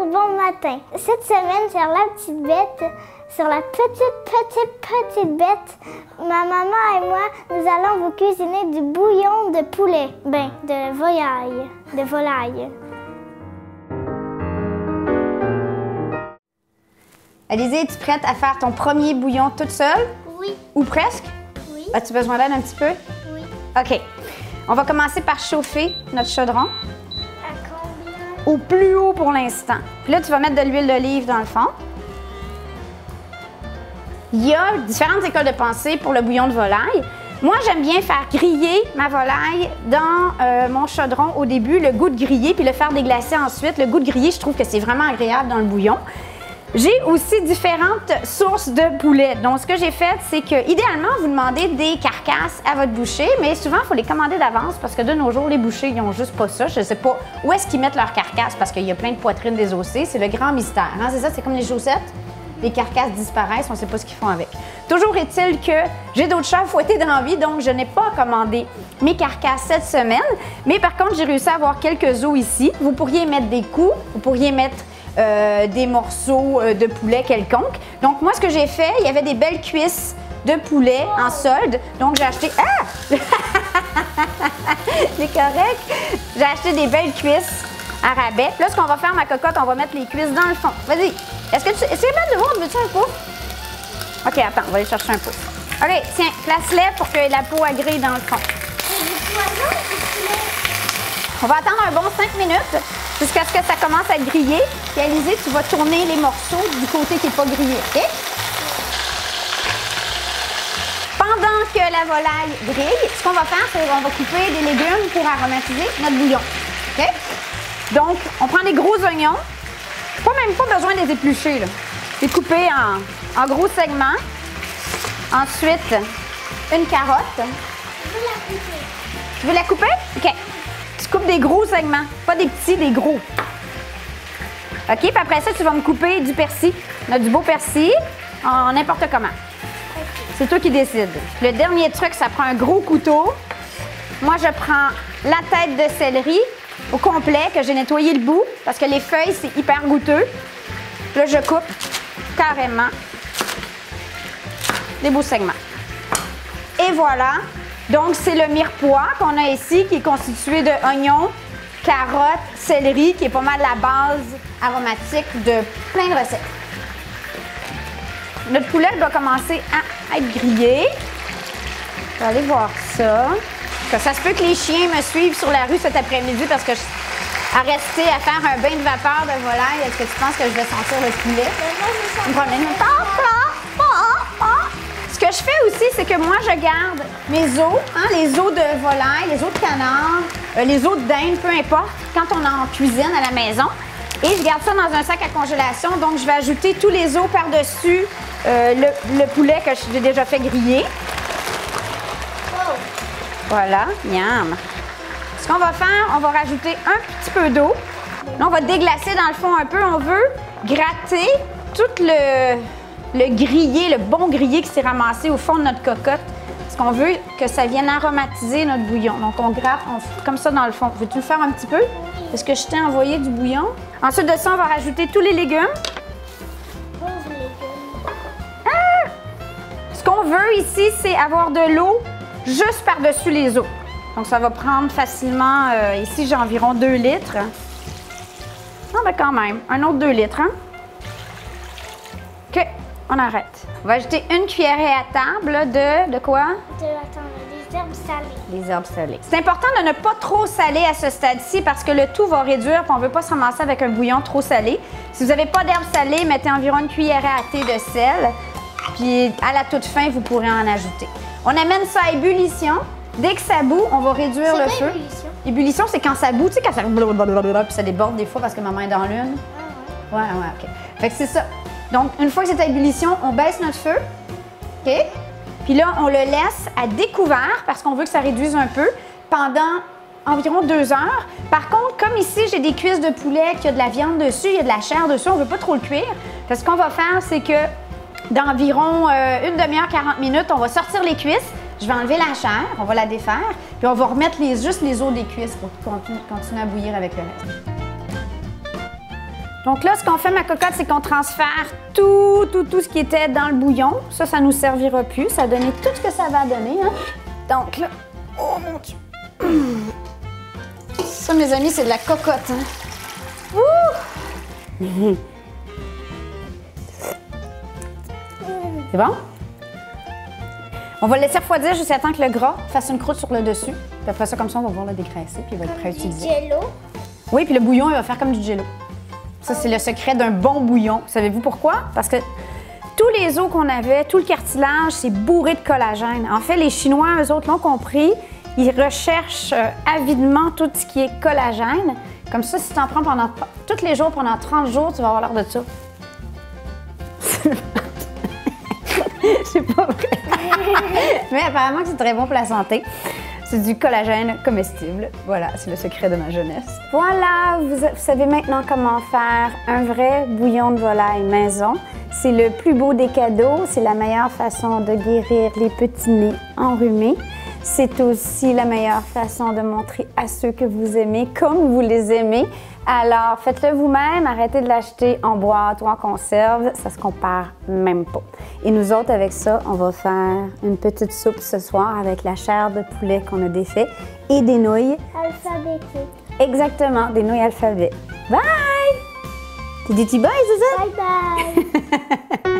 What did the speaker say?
bon matin. Cette semaine, sur la petite bête, sur la petite bête, ma maman et moi, nous allons vous cuisiner du bouillon de poulet, de volaille. Alizée, es-tu prête à faire ton premier bouillon toute seule? Oui. Ou presque? Oui. As-tu besoin d'aide un petit peu? Oui. OK. On va commencer par chauffer notre chaudron. À combien? Au plus haut pour l'instant. Puis là, tu vas mettre de l'huile d'olive dans le fond. Il y a différentes écoles de pensée pour le bouillon de volaille. Moi, j'aime bien faire griller ma volaille dans mon chaudron au début, le goût de griller, puis le faire déglacer ensuite. Le goût de griller, je trouve que c'est vraiment agréable dans le bouillon. J'ai aussi différentes sources de poulet. Donc, ce que j'ai fait, c'est que idéalement, vous demandez des carcasses à votre boucher, mais souvent, il faut les commander d'avance parce que de nos jours, les bouchers, ils n'ont juste pas ça. Je ne sais pas où est-ce qu'ils mettent leurs carcasses parce qu'il y a plein de poitrines désossées. C'est le grand mystère. Hein? C'est ça, c'est comme les chaussettes. Les carcasses disparaissent, on ne sait pas ce qu'ils font avec. Toujours est-il que j'ai d'autres chats fouettés dans la vie, donc je n'ai pas commandé mes carcasses cette semaine. Mais par contre, j'ai réussi à avoir quelques os ici. Vous pourriez mettre des coups, vous pourriez mettre des morceaux de poulet quelconque. Donc moi, ce que j'ai fait, il y avait des belles cuisses de poulet en solde. Donc j'ai acheté... Ah! C'est correct? J'ai acheté des belles cuisses à rabais. Là, ce qu'on va faire, ma cocotte, on va mettre les cuisses dans le fond. Vas-y. Est-ce que tu... C'est bien de voir, veux-tu un pouf? OK, attends, on va aller chercher un pouf. OK, tiens, place-les pour que la peau agrée dans le fond. On va attendre un bon 5 minutes jusqu'à ce que ça commence à griller. Puis Alizée, tu vas tourner les morceaux du côté qui n'est pas grillé, OK? Pendant que la volaille grille, ce qu'on va faire, c'est qu'on va couper des légumes pour aromatiser notre bouillon, OK? Donc, on prend des gros oignons. Même pas besoin de les éplucher, là. Les couper en gros segments. Ensuite, une carotte. Je veux la couper. Tu veux la couper? OK. Tu coupes des gros segments, pas des petits, des gros. OK, puis après ça, tu vas me couper du persil. On a du beau persil, en n'importe comment. Okay. C'est toi qui décides. Le dernier truc, ça prend un gros couteau. Moi, je prends la tête de céleri au complet, que j'ai nettoyé le bout, parce que les feuilles, c'est hyper goûteux. Là, je coupe carrément des beaux segments. Et voilà. Donc, c'est le mirepoix qu'on a ici, qui est constitué de oignons, carottes, céleri, qui est pas mal la base aromatique de plein de recettes. Notre poulet doit commencer à être grillé. Je vais aller voir ça. Ça se peut que les chiens me suivent sur la rue cet après-midi parce que à rester à faire un bain de vapeur de volaille, est-ce que tu penses que je vais sentir le poulet? Ce que je fais aussi, c'est que moi, je garde mes os, les os de volaille, les os de canard, les os de dinde, peu importe, quand on est en cuisine à la maison. Et je garde ça dans un sac à congélation. Donc, je vais ajouter tous les os par-dessus le poulet que j'ai déjà fait griller. Voilà, miam. Ce qu'on va faire, on va rajouter un petit peu d'eau. Là, on va déglacer dans le fond un peu. On veut gratter tout le grillé, le bon grillé qui s'est ramassé au fond de notre cocotte. Parce qu'on veut que ça vienne aromatiser notre bouillon. Donc, on gratte, on fout comme ça dans le fond. Veux-tu le faire un petit peu? Est-ce que je t'ai envoyé du bouillon? Ensuite de ça, on va rajouter tous les légumes. Ah! Ce qu'on veut ici, c'est avoir de l'eau juste par-dessus les os. Donc, ça va prendre facilement, ici, j'ai environ 2 litres. Non, mais quand même, un autre 2 litres. Hein? OK, on arrête. On va ajouter une cuillerée à table de quoi? Des herbes salées. Des herbes salées. C'est important de ne pas trop saler à ce stade-ci parce que le tout va réduire et on ne veut pas se ramasser avec un bouillon trop salé. Si vous n'avez pas d'herbes salées, mettez environ une cuillerée à thé de sel. Puis, à la toute fin, vous pourrez en ajouter. On amène ça à ébullition. Dès que ça bout, on va réduire le feu. Ébullition? Ébullition, c'est quand ça bout, tu sais, quand ça blablabla, puis ça déborde des fois parce que maman est dans l'une. Ah ouais. Ouais, OK. Fait que c'est ça. Donc, une fois que c'est à ébullition, on baisse notre feu. OK? Puis là, on le laisse à découvert parce qu'on veut que ça réduise un peu pendant environ 2 heures. Par contre, comme ici, j'ai des cuisses de poulet, qu'il y a de la viande dessus, il y a de la chair dessus, on ne veut pas trop le cuire. Parce que ce qu'on va faire, c'est que d'environ une demi-heure, 40 minutes, on va sortir les cuisses. Je vais enlever la chair, on va la défaire, puis on va remettre juste les os des cuisses pour continuer à bouillir avec le reste. Donc là, ce qu'on fait, ma cocotte, c'est qu'on transfère tout ce qui était dans le bouillon. Ça nous servira plus. Ça a donné tout ce que ça va donner. Hein? Donc là, oh mon Dieu! Ça, mes amis, c'est de la cocotte. Hein? Ouh! C'est bon? On va le laisser refroidir jusqu'à temps que le gras fasse une croûte sur le dessus. Puis après ça, comme ça, on va pouvoir le dégraisser puis il va être prêt à utiliser. Du jello? Oui, puis le bouillon, il va faire comme du jello. Ça, c'est le secret d'un bon bouillon. Savez-vous pourquoi? Parce que tous les os qu'on avait, tout le cartilage, c'est bourré de collagène. En fait, les Chinois, eux autres, l'ont compris. Ils recherchent avidement tout ce qui est collagène. Comme ça, si tu en prends tous les jours, pendant 30 jours, tu vas avoir l'air de ça. C'est pas vrai. Mais apparemment que c'est très bon pour la santé. C'est du collagène comestible. Voilà, c'est le secret de ma jeunesse. Voilà, vous savez maintenant comment faire un vrai bouillon de volaille maison. C'est le plus beau des cadeaux. C'est la meilleure façon de guérir les petits nez enrhumés. C'est aussi la meilleure façon de montrer à ceux que vous aimez comme vous les aimez. Alors, faites-le vous-même, arrêtez de l'acheter en boîte ou en conserve, ça se compare même pas. Et nous autres, avec ça, on va faire une petite soupe ce soir avec la chair de poulet qu'on a défait et des nouilles. Alphabétique. Exactement, des nouilles alphabet. Bye! T'es des petits boys, c'est ça? Bye bye!